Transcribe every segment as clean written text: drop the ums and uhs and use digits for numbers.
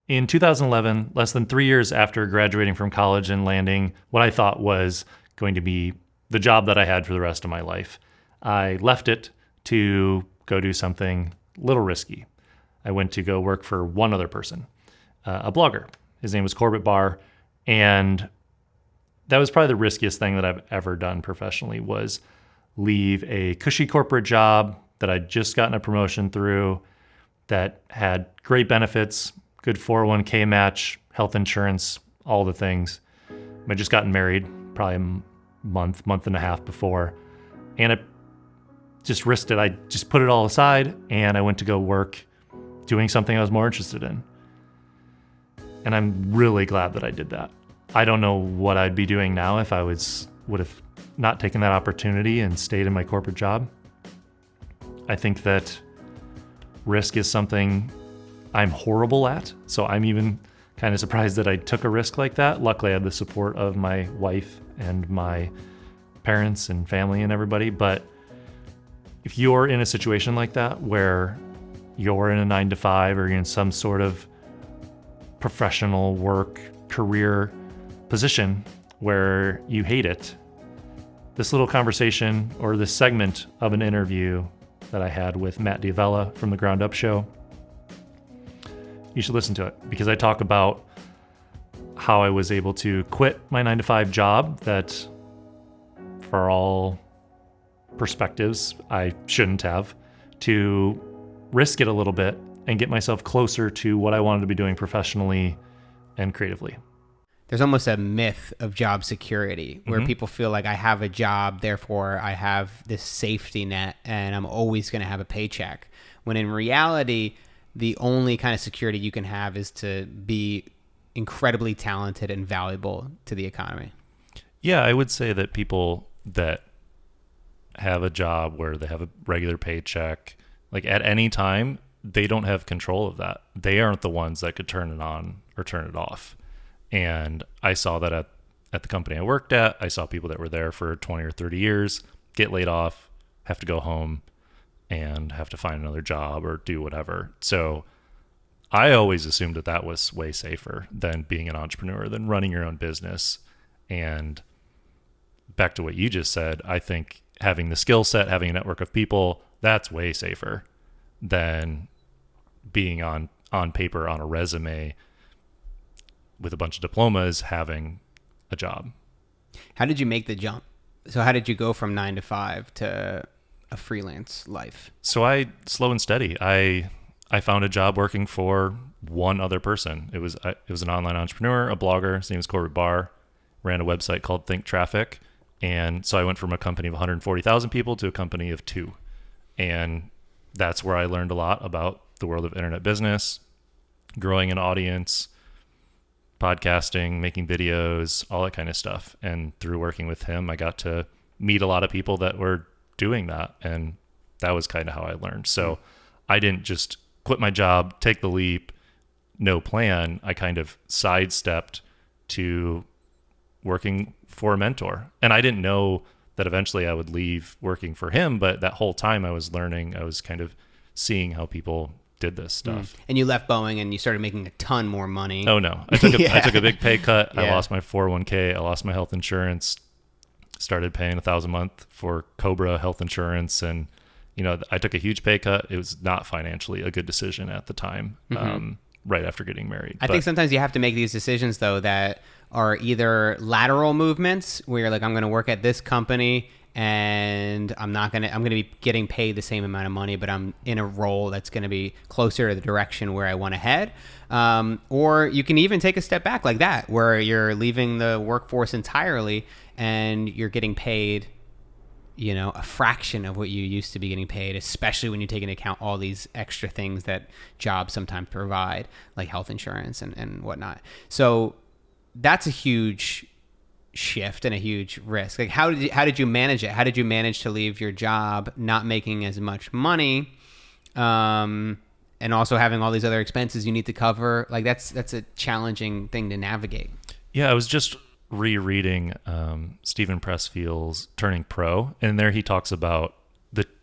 In 2011, less than 3 years after graduating from college and landing what I thought was going to be the job that I had for the rest of my life, I left it to go do something a little risky. I went to go work for one other person, a blogger. His name was Corbett Barr, and that was probably the riskiest thing that I've ever done professionally, was leave a cushy corporate job that I'd just gotten a promotion through, that had great benefits, good 401k match, health insurance, all the things. I'd just gotten married probably a month and a half before, and I just risked it. I just put it all aside, and I went to go work doing something I was more interested in. And I'm really glad that I did that. I don't know what I'd be doing now if I would have not taken that opportunity and stayed in my corporate job. I think that risk is something I'm horrible at. So I'm even kind of surprised that I took a risk like that. Luckily, I had the support of my wife and my parents and family and everybody. But if you're in a situation like that, where you're in a 9-to-5 or you're in some sort of professional work career position where you hate it, this little conversation or this segment of an interview that I had with Matt D'Avella from the Ground Up Show, you should listen to it, because I talk about how I was able to quit my 9-to-5 job that, for all perspectives, I shouldn't have, to risk it a little bit and get myself closer to what I wanted to be doing professionally and creatively. There's almost a myth of job security where people feel like I have a job, therefore I have this safety net and I'm always going to have a paycheck. When in reality, the only kind of security you can have is to be incredibly talented and valuable to the economy. Yeah, I would say that people that have a job where they have a regular paycheck, like at any time, they don't have control of that. They aren't the ones that could turn it on or turn it off. And I saw that at the company I worked at. I saw people that were there for 20 or 30 years get laid off, have to go home, and have to find another job or do whatever. So I always assumed that that was way safer than being an entrepreneur, than running your own business. And back to what you just said, I think having the skill set, having a network of people, that's way safer than being on paper on a resume with a bunch of diplomas, having a job. How did you make the jump? So how did you go from 9-to-5 to a freelance life? So I slow and steady. I found a job working for one other person. It was an online entrepreneur, a blogger. His name is Corbett Barr. Ran a website called Think Traffic. And so I went from a company of 140,000 people to a company of 2. And that's where I learned a lot about the world of internet business, growing an audience, podcasting, making videos, all that kind of stuff. And through working with him, I got to meet a lot of people that were doing that. And that was kind of how I learned. So I didn't just quit my job, take the leap, no plan. I kind of sidestepped to working for a mentor. And I didn't know that eventually I would leave working for him, but that whole time I was learning, I was kind of seeing how people did this stuff. And you left Boeing and you started making a ton more money. Oh no, I took a big pay cut. Yeah. I lost my 401k. I lost my health insurance. Started paying $1,000 a month for Cobra health insurance, and I took a huge pay cut. It was not financially a good decision at the time. Right after getting married, I think sometimes you have to make these decisions though that are either lateral movements where you're like, I'm going to work at this company and I'm going to be getting paid the same amount of money, but I'm in a role that's going to be closer to the direction where I want to head. Or you can even take a step back like that, where you're leaving the workforce entirely and you're getting paid, a fraction of what you used to be getting paid, especially when you take into account all these extra things that jobs sometimes provide, like health insurance and whatnot. So that's a huge shift and a huge risk. Like how did you manage it? How did you manage to leave your job not making as much money, and also having all these other expenses you need to cover? Like that's a challenging thing to navigate. Yeah, I was just rereading Stephen Pressfield's Turning Pro, and there he talks about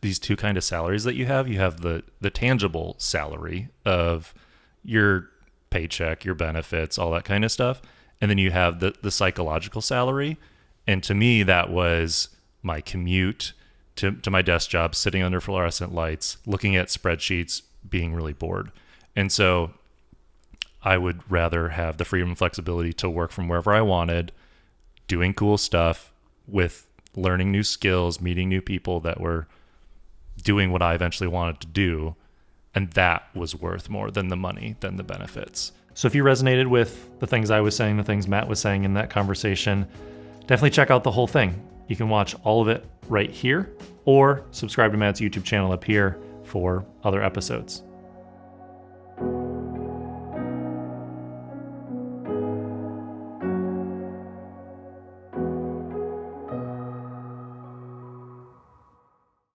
these two kind of salaries that you have. You have the tangible salary of you're paycheck, your benefits, all that kind of stuff. And then you have the psychological salary. And to me, that was my commute to my desk job, sitting under fluorescent lights, looking at spreadsheets, being really bored. And so I would rather have the freedom and flexibility to work from wherever I wanted, doing cool stuff with learning new skills, meeting new people that were doing what I eventually wanted to do. And that was worth more than the money, than the benefits. So if you resonated with the things I was saying, the things Matt was saying in that conversation, definitely check out the whole thing. You can watch all of it right here, or subscribe to Matt's YouTube channel up here for other episodes.